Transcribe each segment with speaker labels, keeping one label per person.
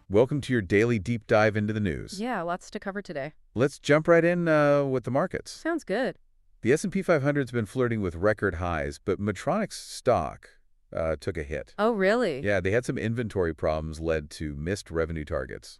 Speaker 1: Welcome to your daily deep dive into the news.
Speaker 2: Yeah, lots to cover today.
Speaker 1: Let's jump right in with the markets.
Speaker 2: Sounds good.
Speaker 1: The S&P 500's been flirting with record highs, but Medtronic's stock took a hit.
Speaker 2: Oh, really?
Speaker 1: Yeah, they had some inventory problems led to missed revenue targets.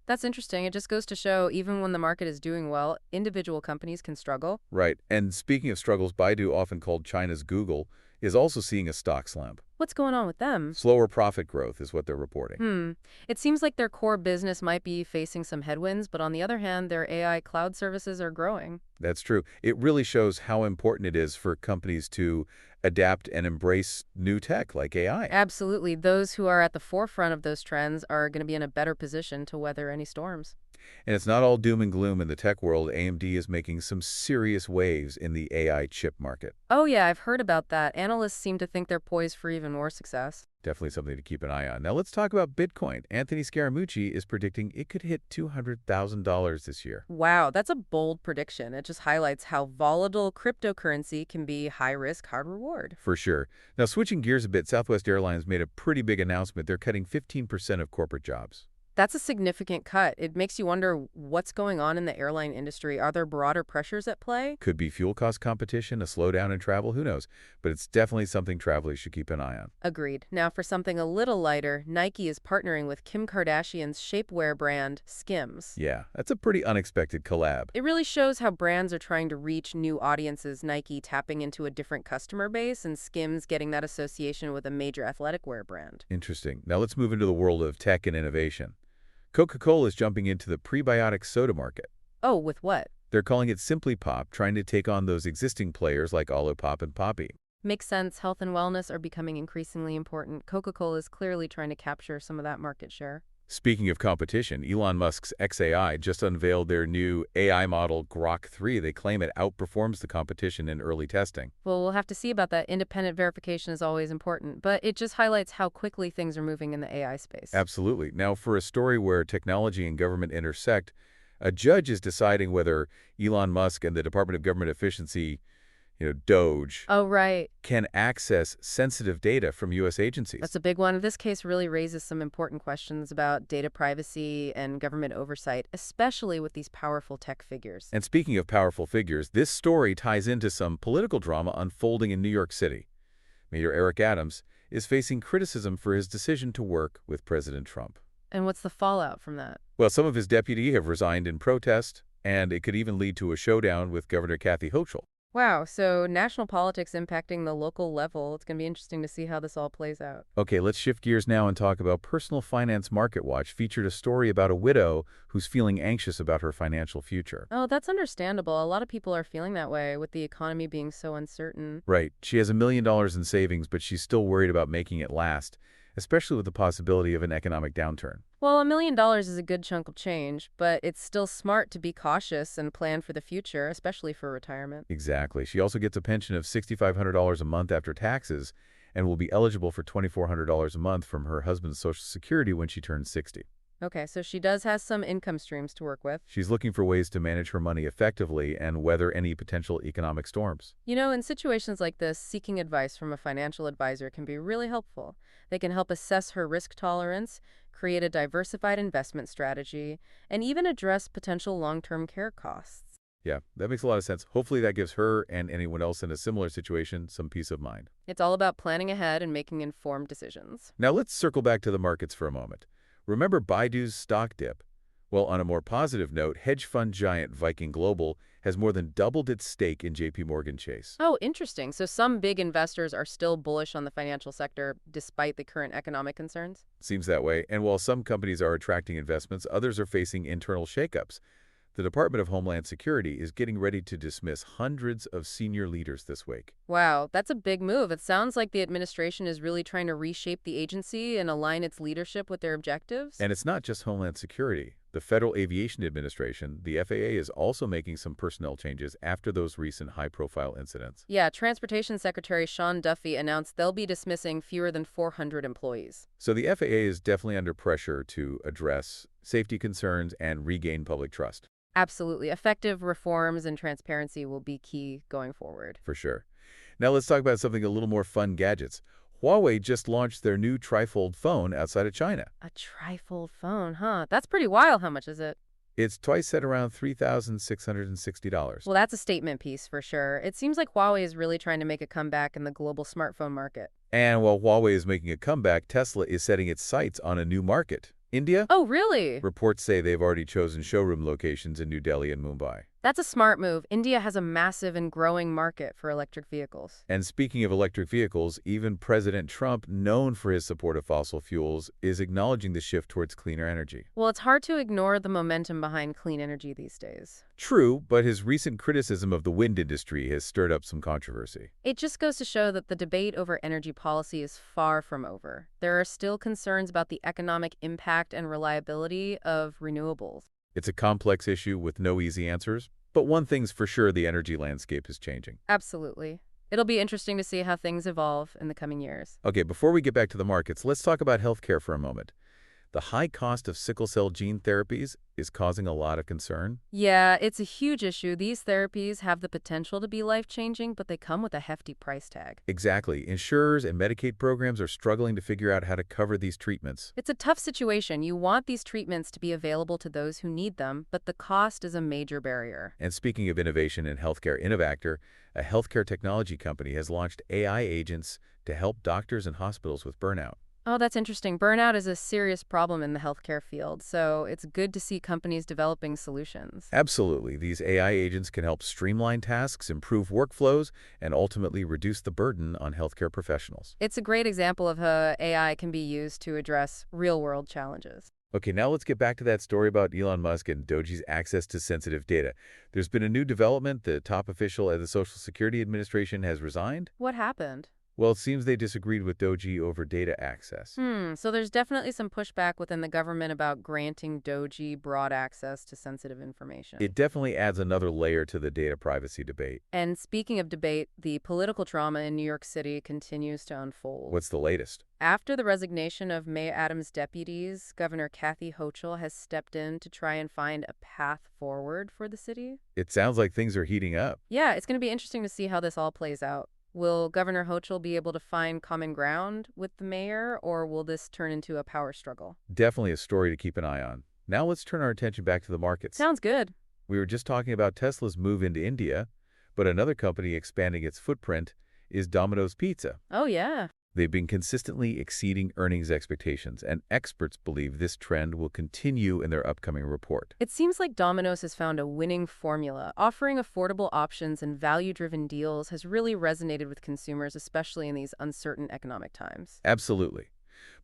Speaker 2: That's interesting. It just goes to show even when the market is doing well, individual companies can struggle.
Speaker 1: Right, and speaking of struggles, Baidu, often called China's Google, is also seeing a stock slump.
Speaker 2: What's going on with them?
Speaker 1: Slower profit growth is what they're reporting.
Speaker 2: It seems like their core business might be facing some headwinds, but on the other hand, their AI cloud services are growing.
Speaker 1: That's true. It really shows how important it is for companies to adapt and embrace new tech like AI.
Speaker 2: Absolutely. Those who are at the forefront of those trends are going to be in a better position to weather any storms.
Speaker 1: And it's not all doom and gloom in the tech world. AMD is making some serious waves in the AI chip market.
Speaker 2: Oh, yeah, I've heard about that. Analysts seem to think they're poised for even more success.
Speaker 1: Definitely something to keep an eye on. Now let's talk about Bitcoin. Anthony Scaramucci is predicting it could hit $200,000 this year.
Speaker 2: Wow, that's a bold prediction. It just highlights how volatile cryptocurrency can be high risk, hard reward.
Speaker 1: For sure. Now switching gears a bit, Southwest Airlines made a pretty big announcement. They're cutting 15% of corporate jobs.
Speaker 2: That's a significant cut. It makes you wonder what's going on in the airline industry. Are there broader pressures at play?
Speaker 1: Could be fuel cost competition, a slowdown in travel, who knows? But it's definitely something travelers should keep an eye on.
Speaker 2: Agreed. Now, for something a little lighter, Nike is partnering with Kim Kardashian's shapewear brand, Skims.
Speaker 1: Yeah, that's a pretty unexpected collab.
Speaker 2: It really shows how brands are trying to reach new audiences, Nike tapping into a different customer base, and Skims getting that association with a major athletic wear brand.
Speaker 1: Interesting. Now let's move into the world of tech and innovation. Coca-Cola is jumping into the prebiotic soda market.
Speaker 2: Oh, with what?
Speaker 1: They're calling it Simply Pop, trying to take on those existing players like Olipop and Poppy.
Speaker 2: Makes sense. Health and wellness are becoming increasingly important. Coca-Cola is clearly trying to capture some of that market share.
Speaker 1: Speaking of competition, Elon Musk's XAI just unveiled their new AI model Grok 3. They claim it outperforms the competition in early testing.
Speaker 2: Well, we'll have to see about that. Independent verification is always important, but it just highlights how quickly things are moving in the AI space.
Speaker 1: Absolutely. Now, for a story where technology and government intersect, a judge is deciding whether Elon Musk and the Department of Government Efficiency, DOGE,
Speaker 2: Oh, right.
Speaker 1: can access sensitive data from U.S. agencies.
Speaker 2: That's a big one. This case really raises some important questions about data privacy and government oversight, especially with these powerful tech figures.
Speaker 1: And speaking of powerful figures, this story ties into some political drama unfolding in New York City. Mayor Eric Adams is facing criticism for his decision to work with President Trump.
Speaker 2: And what's the fallout from that?
Speaker 1: Well, some of his deputies have resigned in protest, and it could even lead to a showdown with Governor Kathy Hochul.
Speaker 2: Wow, so national politics impacting the local level. It's going to be interesting to see how this all plays out.
Speaker 1: Okay, let's shift gears now and talk about Personal Finance Market Watch featured a story about a widow who's feeling anxious about her financial future.
Speaker 2: Oh, that's understandable. A lot of people are feeling that way with the economy being so uncertain.
Speaker 1: Right. She has $1 million in savings, but she's still worried about making it last, especially with the possibility of an economic downturn.
Speaker 2: Well, $1 million is a good chunk of change, but it's still smart to be cautious and plan for the future, especially for retirement.
Speaker 1: Exactly. She also gets a pension of $6,500 a month after taxes and will be eligible for $2,400 a month from her husband's Social Security when she turns 60.
Speaker 2: Okay, so she does have some income streams to work with.
Speaker 1: She's looking for ways to manage her money effectively and weather any potential economic storms.
Speaker 2: In situations like this, seeking advice from a financial advisor can be really helpful. They can help assess her risk tolerance, create a diversified investment strategy, and even address potential long-term care costs.
Speaker 1: Yeah, that makes a lot of sense. Hopefully that gives her and anyone else in a similar situation some peace of mind.
Speaker 2: It's all about planning ahead and making informed decisions.
Speaker 1: Now let's circle back to the markets for a moment. Remember Baidu's stock dip? Well, on a more positive note, hedge fund giant Viking Global has more than doubled its stake in JP Chase.
Speaker 2: Oh, interesting. So some big investors are still bullish on the financial sector despite the current economic concerns?
Speaker 1: Seems that way. And while some companies are attracting investments, others are facing internal shakeups. The Department of Homeland Security is getting ready to dismiss hundreds of senior leaders this week.
Speaker 2: Wow, that's a big move. It sounds like the administration is really trying to reshape the agency and align its leadership with their objectives.
Speaker 1: And it's not just Homeland Security. The Federal Aviation Administration, the FAA, is also making some personnel changes after those recent high-profile incidents.
Speaker 2: Yeah, Transportation Secretary Sean Duffy announced they'll be dismissing fewer than 400 employees.
Speaker 1: So the FAA is definitely under pressure to address safety concerns and regain public trust.
Speaker 2: Absolutely. Effective reforms and transparency will be key going forward.
Speaker 1: For sure. Now let's talk about something a little more fun, gadgets. Huawei just launched their new trifold phone outside of China.
Speaker 2: A trifold phone, huh? That's pretty wild. How much is it?
Speaker 1: It's twice at around $3,660.
Speaker 2: Well, that's a statement piece for sure. It seems like Huawei is really trying to make a comeback in the global smartphone market.
Speaker 1: And while Huawei is making a comeback, Tesla is setting its sights on a new market. India?
Speaker 2: Oh, really?
Speaker 1: Reports say they've already chosen showroom locations in New Delhi and Mumbai.
Speaker 2: That's a smart move. India has a massive and growing market for electric vehicles.
Speaker 1: And speaking of electric vehicles, even President Trump, known for his support of fossil fuels, is acknowledging the shift towards cleaner energy.
Speaker 2: Well, it's hard to ignore the momentum behind clean energy these days.
Speaker 1: True, but his recent criticism of the wind industry has stirred up some controversy.
Speaker 2: It just goes to show that the debate over energy policy is far from over. There are still concerns about the economic impact and reliability of renewables.
Speaker 1: It's a complex issue with no easy answers, but one thing's for sure, the energy landscape is changing.
Speaker 2: Absolutely. It'll be interesting to see how things evolve in the coming years.
Speaker 1: Okay, before we get back to the markets, let's talk about healthcare for a moment. The high cost of sickle cell gene therapies is causing a lot of concern.
Speaker 2: Yeah, it's a huge issue. These therapies have the potential to be life-changing, but they come with a hefty price tag.
Speaker 1: Exactly. Insurers and Medicaid programs are struggling to figure out how to cover these treatments.
Speaker 2: It's a tough situation. You want these treatments to be available to those who need them, but the cost is a major barrier.
Speaker 1: And speaking of innovation in healthcare, Innovactor, a healthcare technology company, has launched AI agents to help doctors and hospitals with burnout.
Speaker 2: Oh, that's interesting. Burnout is a serious problem in the healthcare field, so it's good to see companies developing solutions.
Speaker 1: Absolutely. These AI agents can help streamline tasks, improve workflows, and ultimately reduce the burden on healthcare professionals.
Speaker 2: It's a great example of how AI can be used to address real-world challenges.
Speaker 1: Okay, now let's get back to that story about Elon Musk and Doge's access to sensitive data. There's been a new development. The top official at the Social Security Administration has resigned.
Speaker 2: What happened?
Speaker 1: Well, it seems they disagreed with Doge over data access.
Speaker 2: So there's definitely some pushback within the government about granting Doge broad access to sensitive information.
Speaker 1: It definitely adds another layer to the data privacy debate.
Speaker 2: And speaking of debate, the political drama in New York City continues to unfold.
Speaker 1: What's the latest?
Speaker 2: After the resignation of May Adams' deputies, Governor Kathy Hochul has stepped in to try and find a path forward for the city.
Speaker 1: It sounds like things are heating up.
Speaker 2: Yeah, it's going to be interesting to see how this all plays out. Will Governor Hochul be able to find common ground with the mayor, or will this turn into a power struggle?
Speaker 1: Definitely a story to keep an eye on. Now let's turn our attention back to the markets.
Speaker 2: Sounds good.
Speaker 1: We were just talking about Tesla's move into India, but another company expanding its footprint is Domino's Pizza.
Speaker 2: Oh, yeah.
Speaker 1: They've been consistently exceeding earnings expectations, and experts believe this trend will continue in their upcoming report.
Speaker 2: It seems like Domino's has found a winning formula. Offering affordable options and value-driven deals has really resonated with consumers, especially in these uncertain economic times.
Speaker 1: Absolutely.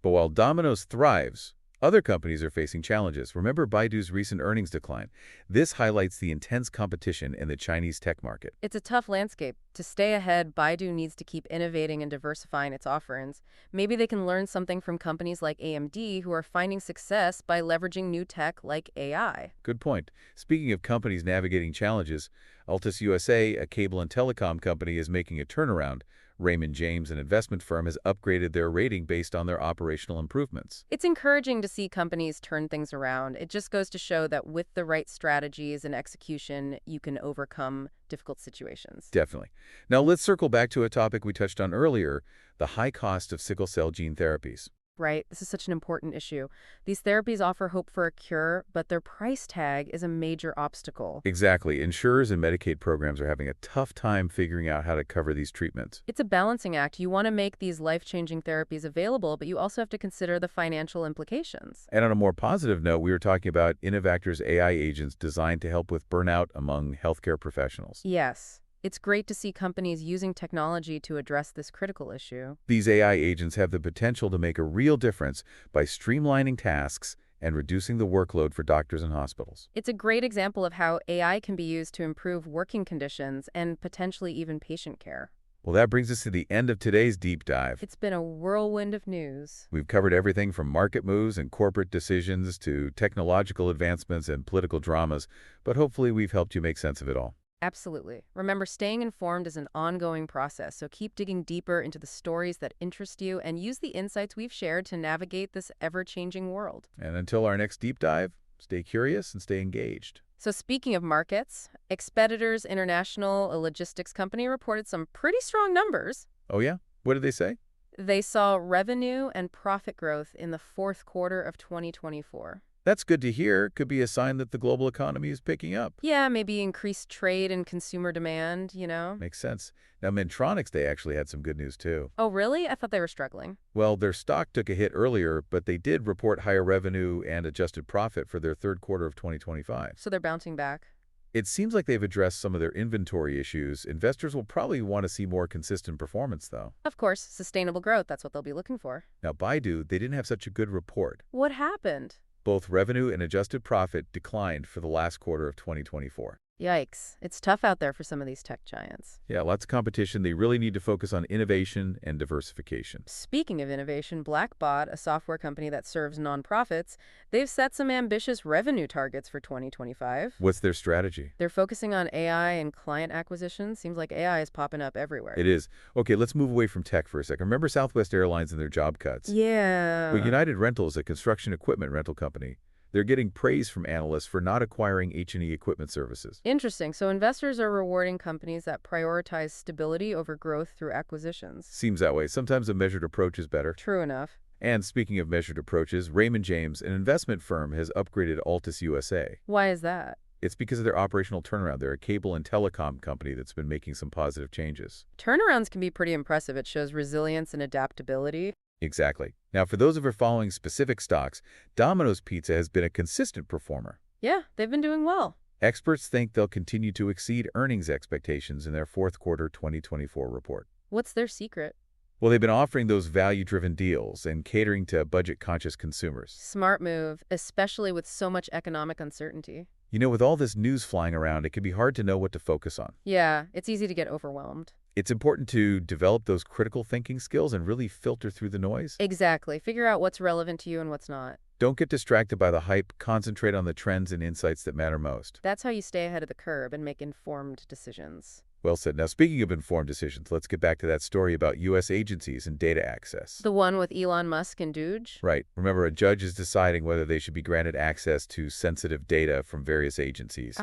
Speaker 1: But while Domino's thrives, other companies are facing challenges. Remember Baidu's recent earnings decline. This highlights the intense competition in the Chinese tech market.
Speaker 2: It's a tough landscape. To stay ahead, Baidu needs to keep innovating and diversifying its offerings. Maybe they can learn something from companies like AMD, who are finding success by leveraging new tech like AI.
Speaker 1: Good point. Speaking of companies navigating challenges, Altus USA, a cable and telecom company, is making a turnaround. Raymond James, an investment firm, has upgraded their rating based on their operational improvements.
Speaker 2: It's encouraging to see companies turn things around. It just goes to show that with the right strategies and execution, you can overcome difficult situations.
Speaker 1: Definitely. Now let's circle back to a topic we touched on earlier, the high cost of sickle cell gene therapies.
Speaker 2: Right? This is such an important issue. These therapies offer hope for a cure, but their price tag is a major obstacle.
Speaker 1: Exactly. Insurers and Medicaid programs are having a tough time figuring out how to cover these treatments.
Speaker 2: It's a balancing act. You want to make these life-changing therapies available, but you also have to consider the financial implications.
Speaker 1: And on a more positive note, we were talking about Innovactor's AI agents designed to help with burnout among healthcare professionals.
Speaker 2: Yes. It's great to see companies using technology to address this critical issue.
Speaker 1: These AI agents have the potential to make a real difference by streamlining tasks and reducing the workload for doctors and hospitals.
Speaker 2: It's a great example of how AI can be used to improve working conditions and potentially even patient care.
Speaker 1: Well, that brings us to the end of today's deep dive.
Speaker 2: It's been a whirlwind of news.
Speaker 1: We've covered everything from market moves and corporate decisions to technological advancements and political dramas, but hopefully we've helped you make sense of it all.
Speaker 2: Absolutely. Remember, staying informed is an ongoing process, so keep digging deeper into the stories that interest you and use the insights we've shared to navigate this ever-changing world.
Speaker 1: And until our next deep dive, stay curious and stay engaged.
Speaker 2: So speaking of markets, Expeditors International, a logistics company, reported some pretty strong numbers.
Speaker 1: Oh yeah? What did they say?
Speaker 2: They saw revenue and profit growth in the fourth quarter of 2024.
Speaker 1: That's good to hear. Could be a sign that the global economy is picking up.
Speaker 2: Yeah, maybe increased trade and consumer demand.
Speaker 1: Makes sense. Now, Medtronic, they actually had some good news, too.
Speaker 2: Oh, really? I thought they were struggling.
Speaker 1: Well, their stock took a hit earlier, but they did report higher revenue and adjusted profit for their third quarter of 2025.
Speaker 2: So they're bouncing back.
Speaker 1: It seems like they've addressed some of their inventory issues. Investors will probably want to see more consistent performance, though.
Speaker 2: Of course, sustainable growth, that's what they'll be looking for.
Speaker 1: Now, Baidu, they didn't have such a good report.
Speaker 2: What happened?
Speaker 1: Both revenue and adjusted profit declined for the last quarter of 2024.
Speaker 2: Yikes. It's tough out there for some of these tech giants.
Speaker 1: Yeah, lots of competition. They really need to focus on innovation and diversification.
Speaker 2: Speaking of innovation, Blackbaud, a software company that serves nonprofits, they've set some ambitious revenue targets for 2025.
Speaker 1: What's their strategy?
Speaker 2: They're focusing on AI and client acquisition. Seems like AI is popping up everywhere.
Speaker 1: It is. Okay, let's move away from tech for a second. Remember Southwest Airlines and their job cuts?
Speaker 2: Yeah.
Speaker 1: But United Rentals, a construction equipment rental company, they're getting praise from analysts for not acquiring H&E equipment services.
Speaker 2: Interesting. So investors are rewarding companies that prioritize stability over growth through acquisitions.
Speaker 1: Seems that way. Sometimes a measured approach is better.
Speaker 2: True enough.
Speaker 1: And speaking of measured approaches, Raymond James, an investment firm, has upgraded Altus USA.
Speaker 2: Why is that?
Speaker 1: It's because of their operational turnaround. They're a cable and telecom company that's been making some positive changes.
Speaker 2: Turnarounds can be pretty impressive. It shows resilience and adaptability.
Speaker 1: Exactly. Now, for those of you following specific stocks, Domino's Pizza has been a consistent performer.
Speaker 2: Yeah, they've been doing well.
Speaker 1: Experts think they'll continue to exceed earnings expectations in their fourth quarter 2024 report.
Speaker 2: What's their secret?
Speaker 1: Well, they've been offering those value-driven deals and catering to budget-conscious consumers.
Speaker 2: Smart move, especially with so much economic uncertainty.
Speaker 1: You know, with all this news flying around, it can be hard to know what to focus on.
Speaker 2: Yeah, it's easy to get overwhelmed.
Speaker 1: It's important to develop those critical thinking skills and really filter through the noise.
Speaker 2: Exactly. Figure out what's relevant to you and what's not.
Speaker 1: Don't get distracted by the hype. Concentrate on the trends and insights that matter most.
Speaker 2: That's how you stay ahead of the curve and make informed decisions.
Speaker 1: Well said. Now, speaking of informed decisions, let's get back to that story about U.S. agencies and data access.
Speaker 2: The one with Elon Musk and Doge?
Speaker 1: Right. Remember, a judge is deciding whether they should be granted access to sensitive data from various agencies.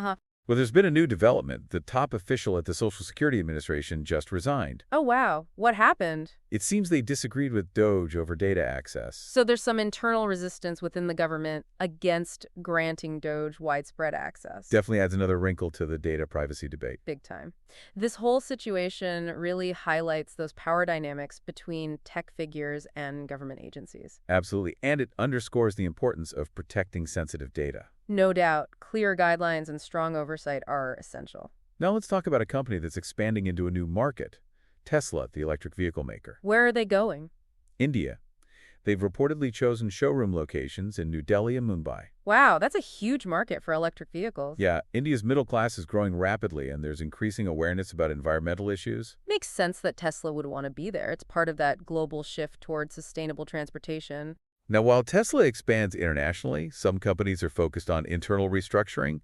Speaker 1: Well, there's been a new development. The top official at the Social Security Administration just resigned.
Speaker 2: Oh, wow. What happened?
Speaker 1: It seems they disagreed with Doge over data access.
Speaker 2: So there's some internal resistance within the government against granting Doge widespread access.
Speaker 1: Definitely adds another wrinkle to the data privacy debate.
Speaker 2: Big time. This whole situation really highlights those power dynamics between tech figures and government agencies.
Speaker 1: Absolutely. And it underscores the importance of protecting sensitive data.
Speaker 2: No doubt, clear guidelines and strong oversight are essential.
Speaker 1: Now let's talk about a company that's expanding into a new market. Tesla, the electric vehicle maker.
Speaker 2: Where are they going?
Speaker 1: India. They've reportedly chosen showroom locations in New Delhi and Mumbai.
Speaker 2: Wow, that's a huge market for electric vehicles.
Speaker 1: Yeah, India's middle class is growing rapidly, and there's increasing awareness about environmental issues.
Speaker 2: Makes sense that Tesla would want to be there. It's part of that global shift towards sustainable transportation.
Speaker 1: Now, while Tesla expands internationally, some companies are focused on internal restructuring.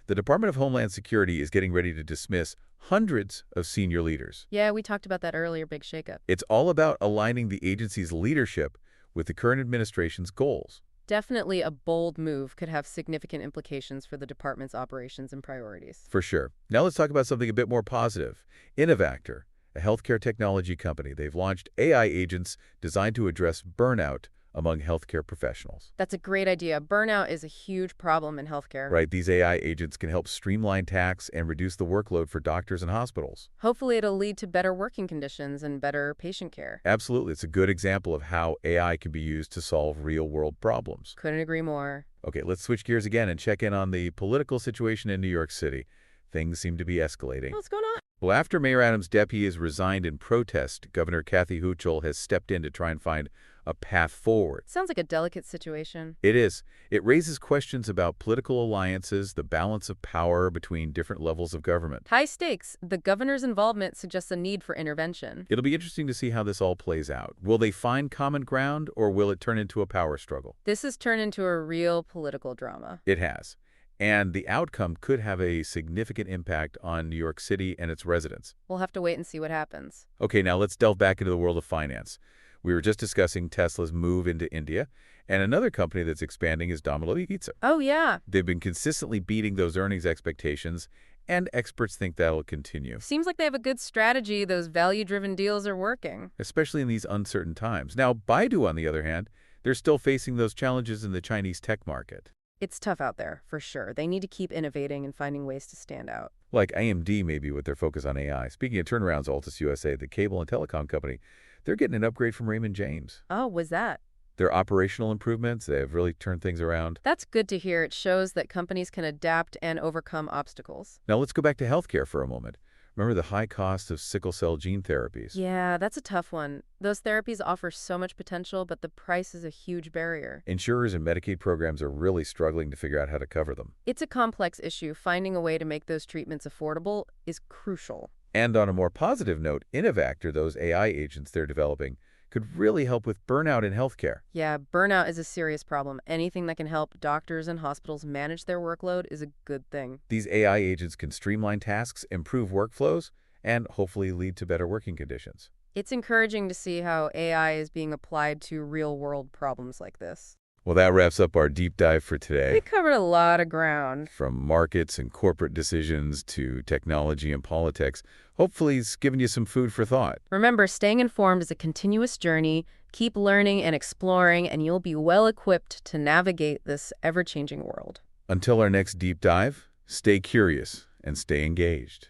Speaker 1: The Department of Homeland Security is getting ready to dismiss hundreds of senior leaders.
Speaker 2: Yeah, we talked about that earlier, big shakeup.
Speaker 1: It's all about aligning the agency's leadership with the current administration's goals.
Speaker 2: Definitely a bold move, could have significant implications for the department's operations and priorities.
Speaker 1: For sure. Now let's talk about something a bit more positive. Innovactor, a healthcare technology company, they've launched AI agents designed to address burnout among healthcare professionals.
Speaker 2: That's a great idea. Burnout is a huge problem in healthcare.
Speaker 1: Right, these AI agents can help streamline tasks and reduce the workload for doctors and hospitals.
Speaker 2: Hopefully it'll lead to better working conditions and better patient care.
Speaker 1: Absolutely. It's a good example of how AI can be used to solve real-world problems.
Speaker 2: Couldn't agree more.
Speaker 1: Okay, let's switch gears again and check in on the political situation in New York City. Things seem to be escalating.
Speaker 2: What's going on?
Speaker 1: Well, after Mayor Adams' deputy has resigned in protest, Governor Kathy Hochul has stepped in to try and find a path forward.
Speaker 2: Sounds like a delicate situation.
Speaker 1: It is. It raises questions about political alliances, the balance of power between different levels of government.
Speaker 2: High stakes. The governor's involvement suggests a need for intervention.
Speaker 1: It'll be interesting to see how this all plays out. Will they find common ground, or will it turn into a power struggle?
Speaker 2: This has turned into a real political drama.
Speaker 1: It has. And the outcome could have a significant impact on New York City and its residents.
Speaker 2: We'll have to wait and see what happens.
Speaker 1: Okay, now let's delve back into the world of finance. We were just discussing Tesla's move into India, and another company that's expanding is Domino's Pizza.
Speaker 2: Oh, yeah.
Speaker 1: They've been consistently beating those earnings expectations, and experts think that'll continue,
Speaker 2: Seems like they have a good strategy. Those value-driven deals are working.
Speaker 1: especially in these uncertain times. Now, Baidu, on the other hand, they're still facing those challenges in the Chinese tech market.
Speaker 2: It's tough out there, for sure. They need to keep innovating and finding ways to stand out.
Speaker 1: Like AMD, maybe, with their focus on AI. Speaking of turnarounds, Altus USA, the cable and telecom company, they're getting an upgrade from Raymond James.
Speaker 2: Oh, was that?
Speaker 1: Their operational improvements, they have really turned things around.
Speaker 2: That's good to hear. It shows that companies can adapt and overcome obstacles.
Speaker 1: Now let's go back to healthcare for a moment. Remember the high cost of sickle cell gene therapies?
Speaker 2: Yeah, that's a tough one. Those therapies offer so much potential, but the price is a huge barrier.
Speaker 1: Insurers and Medicaid programs are really struggling to figure out how to cover them.
Speaker 2: It's a complex issue. Finding a way to make those treatments affordable is crucial.
Speaker 1: And on a more positive note, Innovactor, those AI agents they're developing, could really help with burnout in healthcare.
Speaker 2: Yeah, burnout is a serious problem. Anything that can help doctors and hospitals manage their workload is a good thing.
Speaker 1: These AI agents can streamline tasks, improve workflows, and hopefully lead to better working conditions.
Speaker 2: It's encouraging to see how AI is being applied to real-world problems like this.
Speaker 1: Well, that wraps up our deep dive for
Speaker 2: We
Speaker 1: today.
Speaker 2: covered a lot of ground.
Speaker 1: From markets and corporate decisions to technology and politics, hopefully it's given you some food for thought.
Speaker 2: Remember, staying informed is a continuous journey. Keep learning and exploring, and you'll be well equipped to navigate this ever-changing world.
Speaker 1: Until our next deep dive, stay curious and stay engaged.